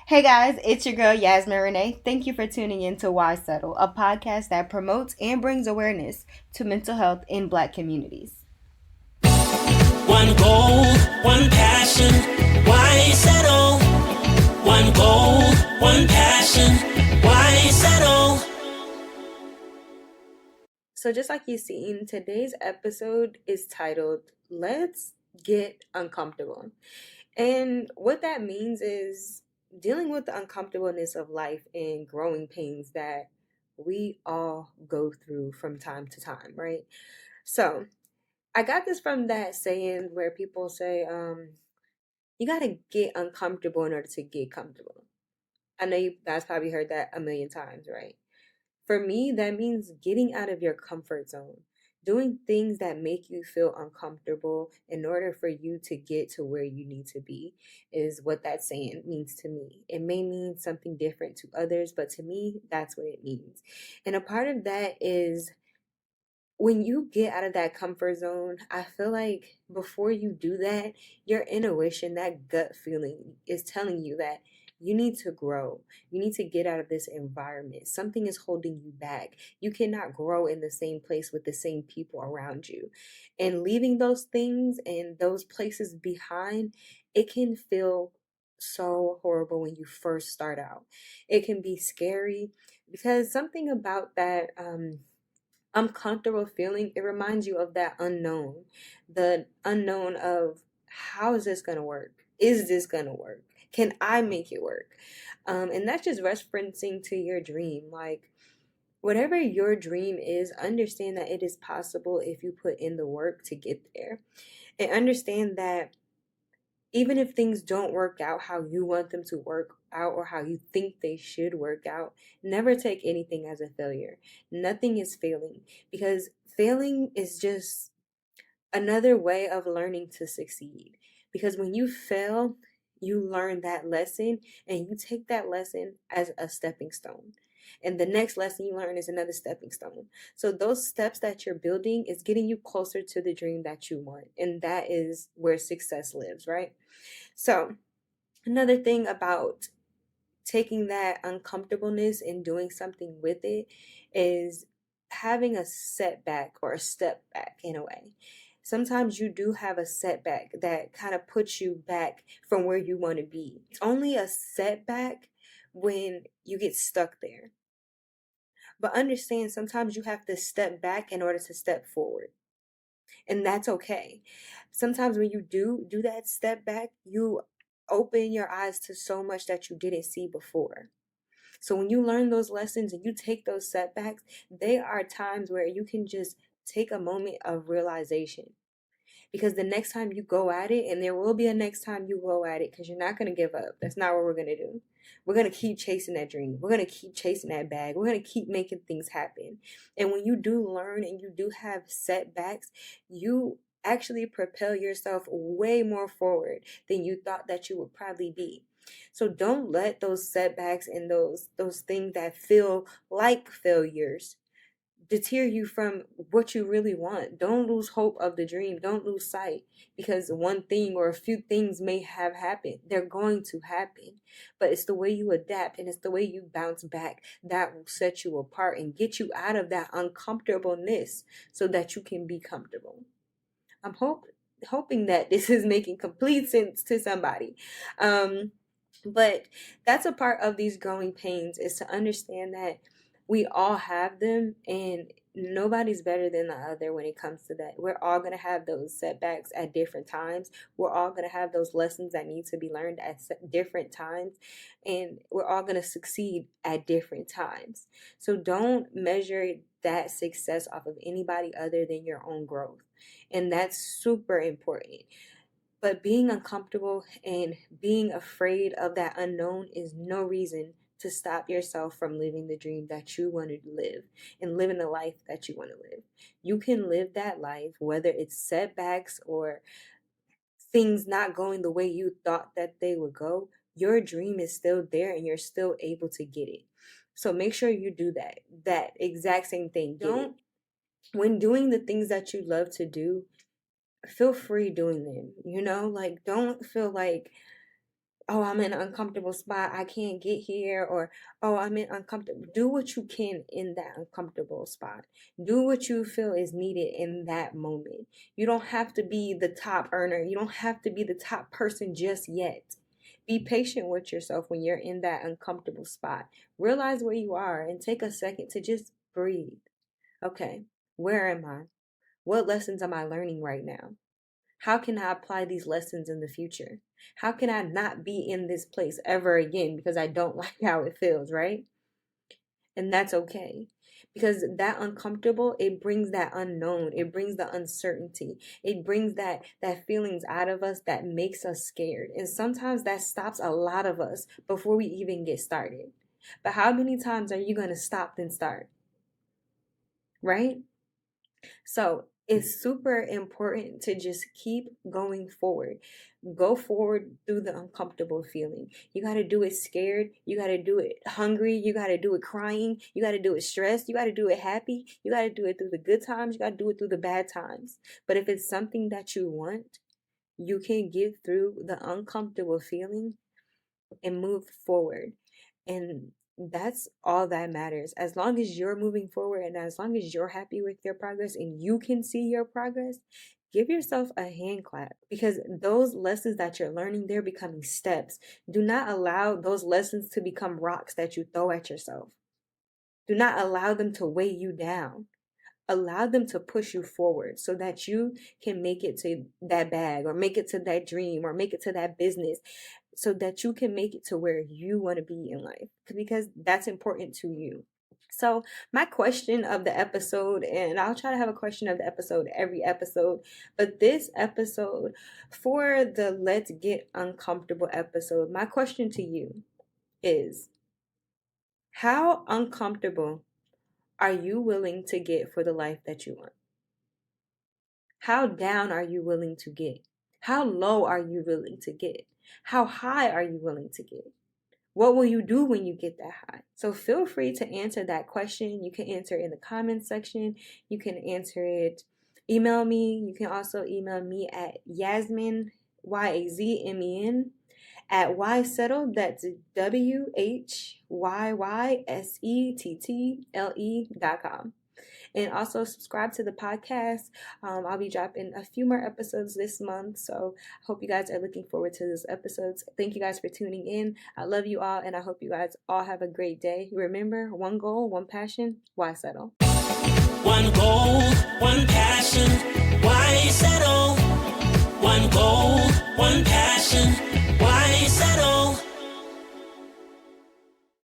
Hey guys, it's your girl Yasmin Renee. Thank you for tuning in to Why Settle, a podcast that promotes and brings awareness to mental health in Black communities. One goal, one passion, why settle? One goal, one passion, why settle? So, just like you've seen, today's episode is titled Let's Get Uncomfortable. And what that means is dealing with the uncomfortableness of life and growing pains that we all go through from time to time, right? So, I got this from that saying where people say, you got to get uncomfortable in order to get comfortable. I know you guys probably heard that a million times, right? For me, that means getting out of your comfort zone, doing things that make you feel uncomfortable in order for you to get to where you need to be, is what that saying means to me. It may mean something different to others, but to me, that's what it means. And a part of that is when you get out of that comfort zone, I feel like before you do that, your intuition, that gut feeling is telling you that you need to grow. You need to get out of this environment. Something is holding you back. You cannot grow in the same place with the same people around you. And leaving those things and those places behind, it can feel so horrible when you first start out. It can be scary because something about that uncomfortable feeling, it reminds you of that unknown, the unknown of how is this going to work? Is this going to work? Can I make it work? And that's just referencing to your dream. Like, whatever your dream is, understand that it is possible if you put in the work to get there. And understand that even if things don't work out how you want them to work out or how you think they should work out, never take anything as a failure. Nothing is failing because failing is just another way of learning to succeed. Because when you fail, you learn that lesson and you take that lesson as a stepping stone. And the next lesson you learn is another stepping stone. So those steps that you're building is getting you closer to the dream that you want. And that is where success lives, right? So another thing about taking that uncomfortableness and doing something with it is having a setback or a step back in a way. Sometimes you do have a setback that kind of puts you back from where you want to be. It's only a setback when you get stuck there. But understand sometimes you have to step back in order to step forward. And that's okay. Sometimes when you do that step back, you open your eyes to so much that you didn't see before. So when you learn those lessons and you take those setbacks, they are times where you can just take a moment of realization. Because the next time you go at it, and there will be a next time you go at it, because you're not going to give up. That's not what we're going to do. We're going to keep chasing that dream. We're going to keep chasing that bag. We're going to keep making things happen. And when you do learn and you do have setbacks, you actually propel yourself way more forward than you thought that you would probably be. So don't let those setbacks and those things that feel like failures deter you from what you really want. Don't lose hope of the dream. Don't lose sight because one thing or a few things may have happened. They're going to happen. But it's the way you adapt and it's the way you bounce back that will set you apart and get you out of that uncomfortableness so that you can be comfortable. I'm hoping that this is making complete sense to somebody. But that's a part of these growing pains, is to understand that we all have them and nobody's better than the other when it comes to that. We're all going to have those setbacks at different times. We're all going to have those lessons that need to be learned at different times. And we're all going to succeed at different times. So don't measure that success off of anybody other than your own growth. And that's super important. But being uncomfortable and being afraid of that unknown is no reason to stop yourself from living the dream that you want to live and living the life that you want to live. You can live that life, whether it's setbacks or things not going the way you thought that they would go. Your dream is still there and you're still able to get it. So make sure you do that exact same thing. Don't, when doing the things that you love to do, feel free doing them, like don't feel like oh, I'm in an uncomfortable spot, I can't get here, or oh, I'm in uncomfortable. Do what you can in that uncomfortable spot. Do what you feel is needed in that moment. You don't have to be the top earner. You don't have to be the top person just yet. Be patient with yourself when you're in that uncomfortable spot. Realize where you are and take a second to just breathe. Okay, where am I? What lessons am I learning right now? How can I apply these lessons in the future? How can I not be in this place ever again because I don't like how it feels, right? And that's okay. Because that uncomfortable, it brings that unknown. It brings the uncertainty. It brings that feelings out of us that makes us scared. And sometimes that stops a lot of us before we even get started. But how many times are you going to stop then start? Right? So it's super important to just keep going forward. Go forward through the uncomfortable feeling. You got to do it scared. You got to do it hungry. You got to do it crying. You got to do it stressed. You got to do it happy. You got to do it through the good times. You got to do it through the bad times. But if it's something that you want, you can get through the uncomfortable feeling and move forward. And that's all that matters. As long as you're moving forward and as long as you're happy with your progress and you can see your progress, give yourself a hand clap, because those lessons that you're learning, they're becoming steps. Do not allow those lessons to become rocks that you throw at yourself. Do not allow them to weigh you down. Allow them to push you forward so that you can make it to that bag or make it to that dream or make it to that business, so that you can make it to where you want to be in life, because that's important to you. So my question of the episode, and I'll try to have a question of the episode every episode, but this episode, for the Let's Get Uncomfortable episode, my question to you is, how uncomfortable are you willing to get for the life that you want? How down are you willing to get? How low are you willing to get? How high are you willing to get? What will you do when you get that high? So feel free to answer that question. You can answer it in the comments section. You can answer it, email me. You can also email me at Yazmin, YAZMEN, at Ysettle. That's WHYYSETTLE.com. And also subscribe to the podcast. I'll be dropping a few more episodes this month, so I hope you guys are looking forward to those episodes. Thank you guys for tuning in. I love you all, and I hope you guys all have a great day. Remember, one goal, one passion, why settle? One goal, one passion, why settle? One goal, one passion, why settle?